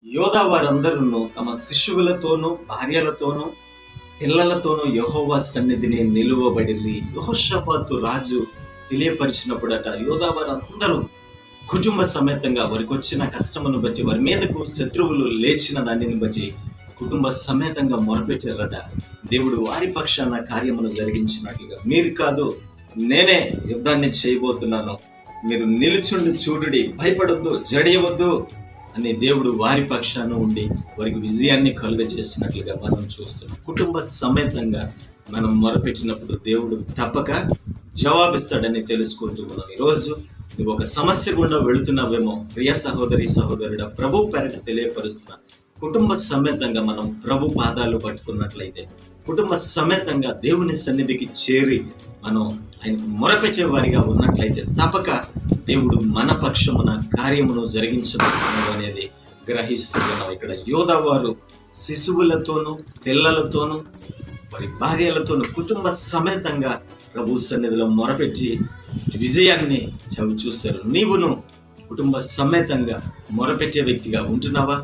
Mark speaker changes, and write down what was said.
Speaker 1: యోధా వారందరూ తమ శిశువులతోనూ భార్యలతోనూ పిల్లలతోనూ యెహోవా సన్నిధిని నిలువబడిరి. యెహోషాపాతు రాజు తెలియపరిచినప్పుడట యోధా వారందరూ కుటుంబ సమేతంగా వారికి వచ్చిన కష్టమును బట్టి, వారి మీదకు శత్రువులు లేచిన దానిని బట్టి కుటుంబ సమేతంగా మొరపెట్టారట. దేవుడు వారి పక్షాన కార్యమును జరిగించినట్లుగా, మీరు కాదు నేనే యుద్ధాన్ని చేయబోతున్నాను, మీరు నిలుచుండి చూడుడి, భయపడొద్దు, జడియవద్దు అని దేవుడు వారి పక్షాన ఉండి వారికి విజయాన్ని కలుగజేసినట్లుగా మనం చూస్తున్నాం. కుటుంబ సమేతంగా మనం మొరపెట్టినప్పుడు దేవుడు తప్పక జవాబిస్తాడని తెలుసుకుంటూ ఉన్నాం. ఈరోజు నువ్వు ఒక సమస్య గుండా వెళుతున్నావేమో, ప్రియ సహోదరి సహోదరుడా, ప్రభు పేరట తెలియపరుస్తున్నా, కుటుంబ సమేతంగా మనం ప్రభు పాదాలు పట్టుకున్నట్లయితే, కుటుంబ సమేతంగా దేవుని సన్నిధికి చేరి మనం ఆయనకు మొరపెట్టే వారిగా ఉన్నట్లయితే తప్పక దేవుడు మన పక్షమున కార్యమును జరిగించబోతున్నాడు అనేది గ్రహిస్తున్నాం. ఇక్కడ యోధా వారు శిశువులతోనూ పిల్లలతోనూ వారి భార్యలతోనూ కుటుంబ సమేతంగా ప్రభు సన్నిధిలో మొరపెట్టి విజయాన్ని చవి చూశారు. నీవును కుటుంబ సమేతంగా మొరపెట్టే వ్యక్తిగా ఉంటున్నావా?